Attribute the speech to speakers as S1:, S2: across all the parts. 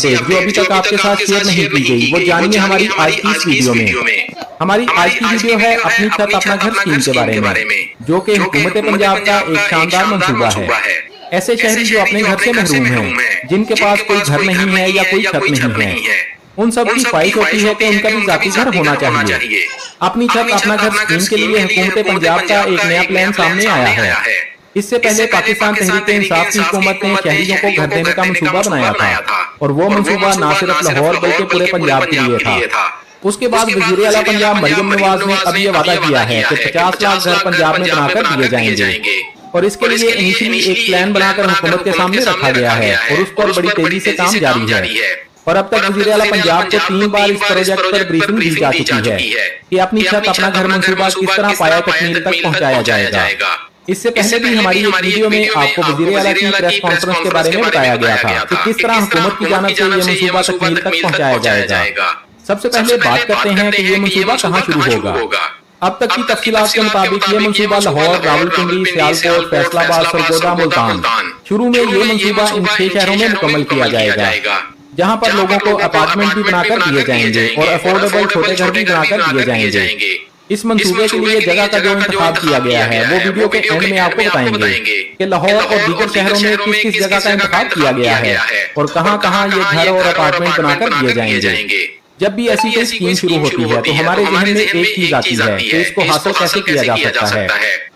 S1: Update जो अभी तक आपके साथ शेयर नहीं की गई, वो जानिए हमारी आज की इस वीडियो में। हमारी आज की वीडियो है अपनी छत अपना घर स्कीम के बारे में, जो कि हुकूमत पंजाब का एक शानदार मंसूबा है। ऐसे शहरी जो अपने घर से महरूम हैं, जिनके पास कोई घर नहीं है या कोई छत नहीं है, उन सब की ख्वाहिश होती है कि उनका भी जाती घर होना चाहिए। अपनी छत अपना घर स्कीम के लिए हुकूमत पंजाब का एक नया प्लान सामने आया है। इससे पहले पाकिस्तान तहरीक-ए-इंसाफ की हुकूमत ने शहरियों को घर देने का मंसूबा बनाया था, और वो मंसूबा न सिर्फ लाहौर बल्कि पूरे पंजाब के लिए था। उसके बाद वज़ीर आला पंजाब मरियम नवाज ने अब ये वादा किया है कि 50 लाख घर पंजाब में बनाकर दिए जाएंगे, और इसके लिए इनिशियली एक प्लान बनाकर हुकूमत के सामने रखा गया है और उस पर बड़ी तेजी से काम जारी है। और अब तक वज़ीर आला पंजाब को 3 बार इस प्रोजेक्ट पर ब्रीफिंग दी जा चुकी है कि अपनी छत अपना घर मंसूबा किस तरह पाया तकमील तक पहुंचाया जाएगा। इससे पहले भी हमारी एक वीडियो में आपको वज़ीर आला की प्रेस कॉन्फ्रेंस के बारे में बताया गया था कि किस तरह हुकूमत की जानिब से ये मंसूबा तकमील तक पहुंचाया जाएगा। सबसे पहले बात करते हैं कि ये मंसूबा कहाँ शुरू होगा। अब तक की तफसीलात के मुताबिक ये मंसूबा लाहौर, रावलपिंडी, सियालकोट, फैसलाबाद, सरगोदा, मुल्तान, शुरू में ये मंसूबा इन 6 शहरों में मुकम्मल किया जाएगा, जहाँ पर लोगों को अपार्टमेंट भी बनाकर दिए जाएंगे और अफोर्डेबल छोटे घर भी बनाकर दिए जाएंगे। इस मंसूबे के लिए जगह का जो इंतखाब किया गया है वो वीडियो के एंड में आपको बताएंगे कि लाहौर और दीगर शहरों में किस किस जगह का इंतखाब किया गया है और कहाँ कहाँ ये घर और अपार्टमेंट बनाकर दिए जाएंगे। जब भी ऐसी कोई स्कीम शुरू होती है तो हमारे जहन में एक चीज आती है कि इसको हासिल कैसे किया जा सकता है,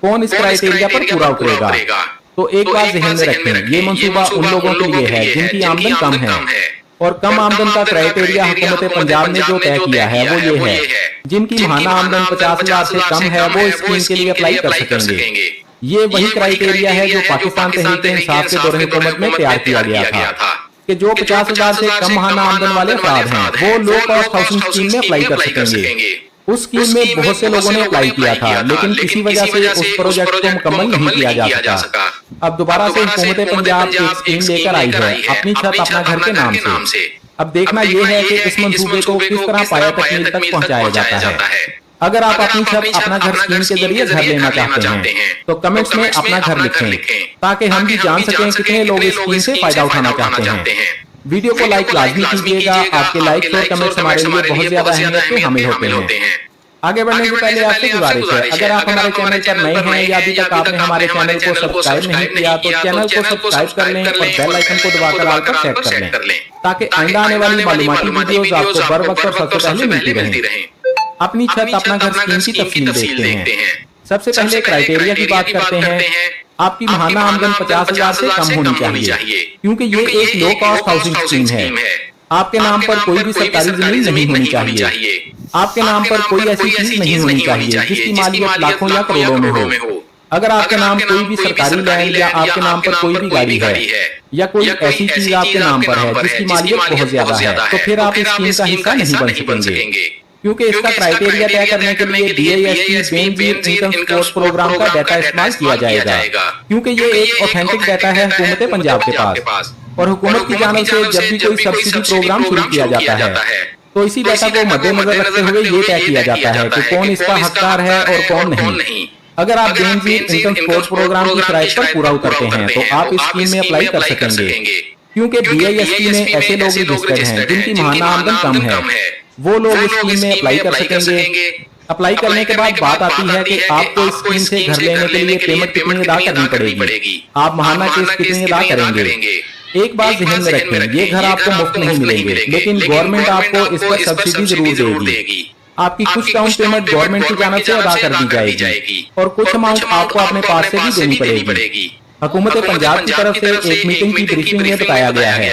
S1: कौन इस क्राइटेरिया पर पूरा उतरेगा। तो एक बात जहन में रखें, ये मंसूबा उन लोगों के लिए है जिनकी आमदन कम है, और कम आमदन का क्राइटेरिया हुकूमत पंजाब ने जो तय किया है वो ये है, जिनकी माहाना आमदन 50,000 से कम है वो इस स्कीम के लिए अप्लाई कर सकेंगे। ये वही क्राइटेरिया है जो पाकिस्तान तहरीक-ए-इंसाफ के दौरे हुकूमत में तैयार किया गया था कि जो 50,000 से कम माहाना आमदन वाले अफराद हैं वो लो कॉस्ट हाउसिंग स्कीम में अप्लाई कर सकेंगे। उस स्कीम में बहुत से लोगों ने अप्लाई किया था, लेकिन किसी वजह से उस प्रोजेक्ट को मुकम्मल नहीं किया जा सका। अब दोबारा से हुकूमत पंजाब एक स्कीम लेकर आई है अपनी छत अपना घर के नाम से। अब देखना यह है कि इस मंसूबे को किस तरह पाया तकमील तक पहुंचाया जाता है। अगर आप अपनी छत अपना घर स्कीम के जरिए घर लेना चाहते हैं तो कमेंट्स में अपना घर लिखें, ताकि हम भी जान सकें कितने लोग इस स्कीम से फायदा उठाना चाहते हैं। वीडियो को लाइक लाजमी कीजिएगा, आपके लाइक्स और कमेंट्स हमारे लिए बहुत ज्यादा अहमियत के हामिल होते हैं। आगे बढ़ने से पहले आपसे गुजारिश है, अगर आप हमारे चैनल पर नए हैं या अभी तक आपने हमारे चैनल को सब्सक्राइब नहीं किया तो चैनल को सब्सक्राइब कर लें और बेल आइकन को दबाकर ऑल पर सेट कर लें, ताकि आइंदा आने वाली मालूमाती वीडियोस आपको बर वक्त और सबसे पहले मिलती रहें। अपनी छत अपना घर स्कीम की तफसील देखते हैं। सबसे पहले क्राइटेरिया की बात करते हैं। आपकी माहाना आमदन 50,000 से कम होनी चाहिए, क्योंकि ये एक लो कॉस्ट हाउसिंग स्कीम है। आपके नाम पर कोई भी सरकारी जमीन नहीं होनी चाहिए। आपके नाम पर कोई ऐसी चीज नहीं होनी चाहिए जिसकी मालियत लाखों या करोड़ों में हो। अगर आपके नाम कोई भी सरकारी लैंड या आपके नाम पर कोई भी गाड़ी है या कोई ऐसी चीज आपके नाम पर है जिसकी मालियत बहुत ज्यादा है, तो फिर आप इस स्कीम का हिस्सा नहीं बन सकेंगे, क्योंकि इसका क्राइटेरिया तय करने के लिए DISP Benazir income support program का डाटा इस्तेमाल किया जाएगा, क्योंकि ये एक ऑथेंटिक डाटा है हुकूमत पंजाब के पास। और हुकूमत की जानिब से जब भी कोई सब्सिडी प्रोग्राम शुरू किया जाता है तो इसी डाटा को मद्देनजर रखते हुए ये तय किया जाता है कि कौन इसका हकदार है और कौन नहीं। अगर आप बेनजीर इनकम सपोर्ट प्रोग्राम की शराइत पर पूरा उतरते हैं तो आप इस स्कीम में अप्लाई कर सकेंगे, क्योंकि DISP में ऐसे लोग रजिस्टर्ड हैं जिनकी माहाना आमदन कम है, वो लोग इस स्कीम में अप्लाई कर सकेंगे। अप्लाई करने के बाद बात आती है कि आपको इस स्कीम से घर लेने के लिए पेमेंट कितनी अदा करनी पड़ेगी, आप माहाना किस्त कितनी अदा करेंगे। एक बात ध्यान में रखें, ये घर आपको मुफ्त नहीं मिलेंगे, लेकिन गवर्नमेंट आपको इस पर सब्सिडी जरूर देगी। आपकी कुछ डाउन पेमेंट गवर्नमेंट की जानिब से अदा कर दी जाएगी और कुछ अमाउंट आपको अपने पास से भी देनी पड़ेगी। हुकूमत पंजाब की तरफ से एक मीटिंग की ब्रीफिंग में बताया गया है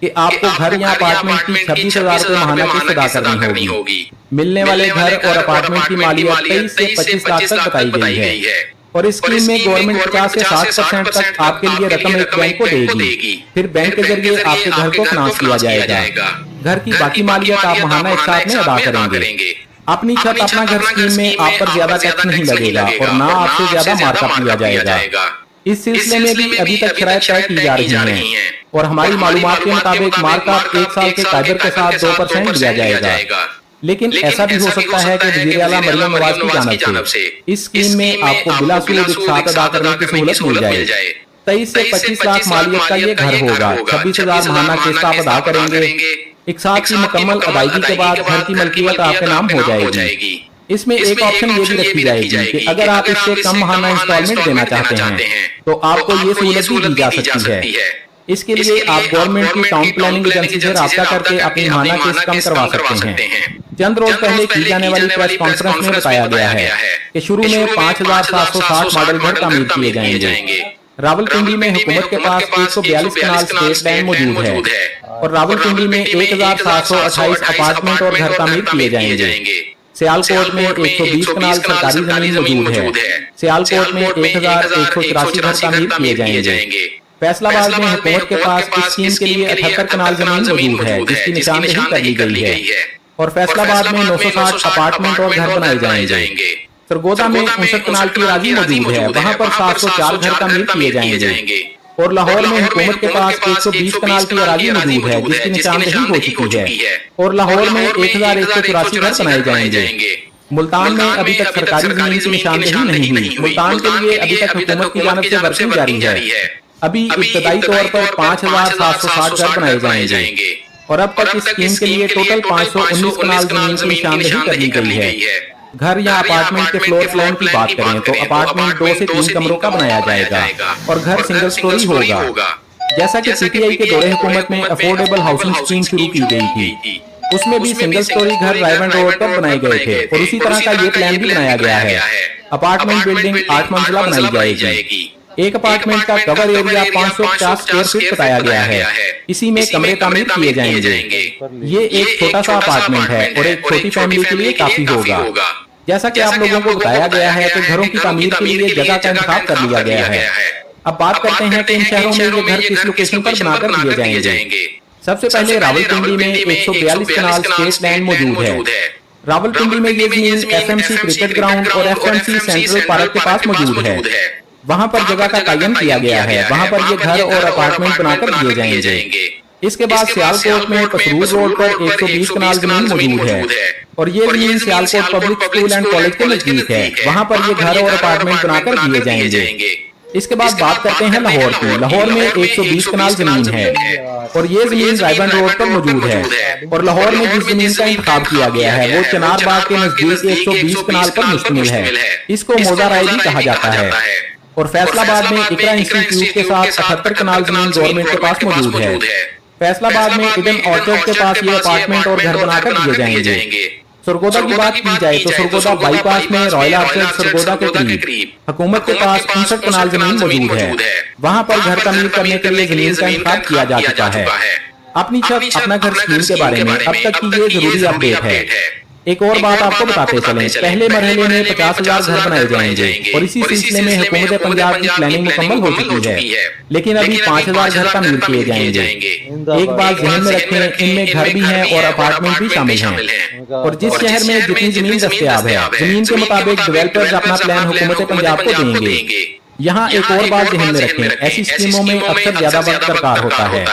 S1: कि आपको घर या अपार्टमेंट की 26,000 रुपए माहाना किस्त अदा करनी होगी। मिलने वाले घर और अपार्टमेंट की मालियत 23 से 25 लाख तक बताई गई है, और इस स्कीम में गवर्नमेंट 50 से 60% तक आपके लिए रकम एक बैंक को देगी। फिर बैंक के जरिए आपके घर को फाइनेंस किया जाएगा। घर की बाकी मालियत आप माहाना एक साथ में अदा करेंगे। अपनी छत अपना घर स्कीम में आप पर ज्यादा टैक्स नहीं लगेगा और ना आपसे ज्यादा मार्कअप लिया जाएगा। इस सिलसिले में भी अभी तक शराइत तय की जा रही हैं और हमारी मालूमात के मुताबिक मार्कअप 1 साल के कायदर के साथ 2% लिया जाएगा। लेकिन ऐसा भी हो सकता है कि वज़ीर आला मरियम नवाज की जानिब से इस स्कीम में आपको बिलाशुल्क साथ अदा करने की सहूलत मिल जाए। 23 से 25 लाख मालियत का ये घर होगा। 26,000 महाना किस्त आप अदा करेंगे। एक साथ की मुकम्मल अदायगी के बाद घर की मलकियत आपके नाम हो जाएगी। इसमें एक ऑप्शन ये भी रखी जाएगी कि अगर आप इससे कम महाना इंस्टॉलमेंट देना चाहते हैं तो आपको ये सहूलत भी दी जा सकती है। इसके लिए आप गवर्नमेंट की टाउन प्लानिंग एजेंसी से राब्ता करके अपनी महाना किस्त कम करवा सकते हैं। चंद रोज पहले की जाने वाली प्रेस कॉन्फ्रेंस में बताया गया है कि शुरू में 5,760 मॉडल घर तामीर किए जाएंगे। रावलपिंडी में हुकूमत के पास 142 कनाल स्टेट लैंड मौजूद है और रावलपिंडी में 1,728 अपार्टमेंट और घर तामीर किए जाएंगे। सियालकोट में 120 कनाल सरकारी जमीन मौजूद है। सियालकोट में 1,184 घर तामीर किए जाएंगे। फैसलाबाद में हुकूमत के पास इस स्कीम के लिए 78 कनाल जमीन मौजूद है जिसकी निशानदेही कर ली गई है और फैसलाबाद में 960 अपार्टमेंट और घर बनाए जाएंगे। सरगोदा में 59 कनाल की अराजी मौजूद है, वहाँ पर 704 घर तामीर किए जाएंगे और लाहौर में हुकूमत के पास 120 कनाल की अराजी मौजूद है जिसकी निशानदेही हो चुकी है और लाहौर में 1,184 घर बनाए जाएंगे। मुल्तान में अभी तक सरकारी जमीन की निशानदेही नहीं हुई। मुल्तान के लिए अभी तक हुकूमत की जानिब से वर्किंग जारी है। अभी इब्तदाई तौर पर 5,760 घर बनाए जाएंगे और अब तक इस स्कीम के लिए टोटल 519 कनाल जमीन की निशानदेही कर ली गई है। घर या अपार्टमेंट के फ्लोर प्लान की बात करें तो अपार्टमेंट 2 से 3 कमरों का बनाया जाएगा और घर सिंगल स्टोरी होगा। जैसा कि पीटीआई के दौरे हुकूमत में अफोर्डेबल हाउसिंग स्कीम शुरू की गई थी, उसमें भी सिंगल स्टोरी घर रायवन रोड पर बनाए गए थे और उसी तरह का ये प्लान भी बनाया गया है। अपार्टमेंट बिल्डिंग 8 मंजिला बनाई जाएगी। एक अपार्टमेंट का कवर एरिया 550 स्क्वायर फीट बताया गया है। इसी में कमरे तामीर किए जाएंगे। ये एक छोटा सा अपार्टमेंट है और एक छोटी फैमिली के लिए काफी होगा। जैसा कि आप लोगों को बताया गया है कि घरों की तामीर के लिए जगह का इंतखाब कर लिया गया है। अब बात करते हैं कि इन शहरों में ये घर किस लोकेशन पर बनाकर दिए जाएंगे। सबसे पहले रावलपिंडी में 142 कनाल स्टेट लैंड मौजूद है। रावलपिंडी में ये जमीन एफएमसी क्रिकेट ग्राउंड और एफएमसी सेंट्रल पार्क के पास मौजूद है। वहाँ पर जगह का कायम किया गया है। वहाँ पर ये घर और अपार्टमेंट बनाकर दिए जाएंगे। इसके बाद सियालकोट में पसरूर रोड पर 120 कनाल जमीन मौजूद है और ये जमीन Sialkot public school and college के नजदीक है। वहाँ पर ये घर और अपार्टमेंट बनाकर दिए जाएंगे। इसके बाद बात करते हैं लाहौर की। लाहौर में 120 कनाल जमीन है और ये जमीन रायबन रोड पर मौजूद है और लाहौर में जिस जमीन का इंतखाब किया गया है वो चनार बाग के नजदीक 120 कनाल पर मुश्तमिल है। इसको मौजा राय भी कहा जाता है। और फैसलाबाद में इकरा इंस्टीट्यूट के साथ 78 कनाल जमीन गवर्नमेंट के पास मौजूद है। फैसलाबाद में ईडन ऑर्चर्ड के पास ये अपार्टमेंट और घर बनाकर दिए जाएंगे। सरगोदा की बात की जाए तो सरगोदा बाईपास में रॉयल आर्चर्ड सरगोदा के करीब हुकूमत के पास 59 कनाल जमीन मौजूद है। वहाँ पर घर तामीर करने के लिए जमीन का इंतखाब किया जा चुका है। अपनी छत अपना घर स्कीम के बारे में अब तक की ये जरूरी अपडेट है। एक और बात आपको बताते चलें, पहले मरहले में 50,000 घर बनाए जाएंगे और इसी सिलसिले में हुकूमत पंजाब की प्लानिंग मुकम्मल हो चुकी है, लेकिन अभी 5,000 घर तामीर किए जाएंगे। एक बात ध्यान में रखें, इनमें घर भी हैं और अपार्टमेंट भी शामिल हैं और जिस शहर में जितनी जमीन दस्तयाब है जमीन के मुताबिक डेवलपर्स अपना प्लान हुकूमत पंजाब को देंगे। यहाँ एक और बात ध्यान में रखें, ऐसी स्कीमों में अक्सर ज्यादा वक्त दरकार होता है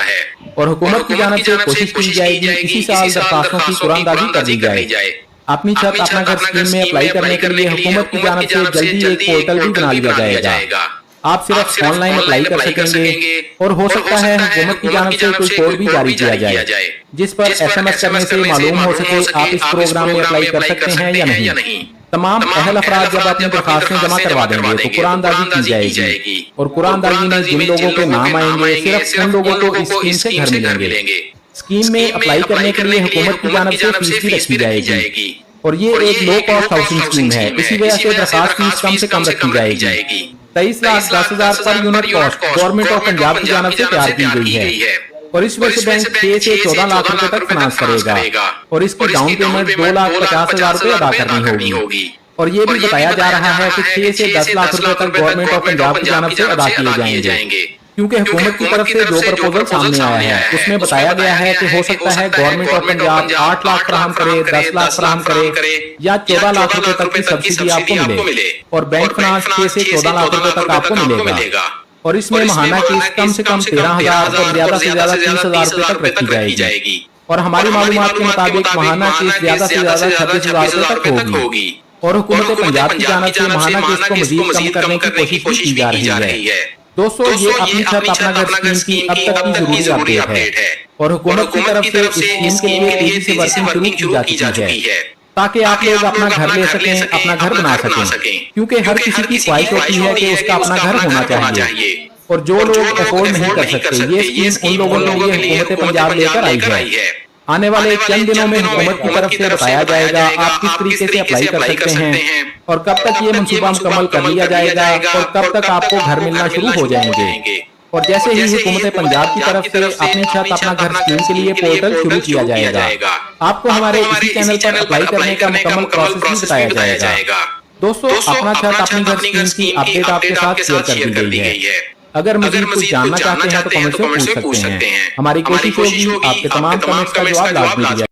S1: और हुकूमत की जानिब से कोशिश की जाएगी इसी साल दरखास्तों की कुरानदाजी कर दी जाए। अपनी छत अपना घर स्कीम में अप्लाई करने के लिए हुकूमत की जानिब से जल्दी एक पोर्टल भी बना लिया जाएगा। आप सिर्फ ऑनलाइन अप्लाई कर सकेंगे और हो सकता है हुकूमत की जानिब से कोई कोड भी जारी किया जाए जिस पर SMS करने से मालूम हो सके आप इस प्रोग्राम में अप्लाई कर सकते हैं या नहीं। तमाम अहल अफराद जब अपनी दरखास्तें जमा करवा देंगे तो कुरानदाजी की जाएगी और कुरानदाजी में जिन लोगों के नाम आएंगे सिर्फ उन लोगों को इस स्कीम से घर मिलेंगे। स्कीम में अप्लाई करने के लिए हुकूमत की जानिब से फीस भी रखी जाएगी और ये एक लो कॉस्ट हाउसिंग स्कीम है, इसी वजह से दरखास्त फीस कम से कम रखी जाएगी। 23,10,000 per unit cost government of Punjab की जानिब से तैयार की गई है और इस वजह से बैंक 6 से 14 लाख रुपए तक फाइनेंस करेगा और इसकी डाउन पेमेंट 2,50,000 रुपए अदा करनी होगी। और ये भी बताया जा रहा है कि 6 से 10 लाख रुपए तक गवर्नमेंट ऑफ पंजाब की जानिब से अदा किए जाएंगे, क्योंकि हुकूमत की तरफ से जो प्रपोजल सामने आया है उसमें बताया गया है कि हो सकता है गवर्नमेंट ऑफ पंजाब 8 लाख फराहम करे, 10 लाख फराहम करे या 14 लाख रुपए तक की सब्सिडी आपको मिले और बैंक फाइनेंस 6 से 14 लाख रुपए तक आपको मिलेगा और इसमें महाना किस्त कम से कम 13,000 और ज्यादा से ज्यादा 30,000 रुपए तक रखी जाएगी और हमारी मालूमात के मुताबिक महाना किस्त ज्यादा से ज्यादा 26,000 रुपए तक होगी और हुकूमत पंजाब की जानिब से महाना किस्त को मजीद कम करने की कोशिश की जा रही है। दोस्तों ये अपनी छत अपना घर स्कीम की अब तक की जरूरी अपडेट है और हुकूमत की तरफ से इस स्कीम के लिए तेजी से वर्किंग शुरू की जा चुकी है ताकि आप लोग अपना घर ले सकें, अपना घर बना सकें, क्योंकि हर किसी की ख्वाहिश होती है कि उसका अपना घर होना चाहिए। और जो लोग अफोर्ड नहीं कर सकते, ये स्कीम उन लोगों के लिए हुकूमत पंजाब लेकर आई है। आने वाले चंद दिनों में हुकूमत की तरफ से बताया जाएगा आप किस तरीके से अप्लाई कर सकते हैं और कब तक ये मंसूबा मुकम्मल कर लिया जाएगा और कब तक आपको घर मिलना शुरू हो जाएंगे। और जैसे ही हुकूमत पंजाब की तरफ से अपनी छत अपना घर स्कीम के लिए पोर्टल शुरू किया जाएगा, आपको हमारे इसी चैनल पर अप्लाई करने का मुकम्मल प्रोसेस भी बताया जाएगा। दोस्तों अपना छत अपनी घर स्कीम की अपडेट आपके साथ शेयर कर दी गई है। अगर मजीद कुछ जानना चाहते हैं तो कमेंट से पूछ सकते हैं। हमारी कोशिश होगी आपके तमाम कमेंट्स का जवाब लाजमी दिया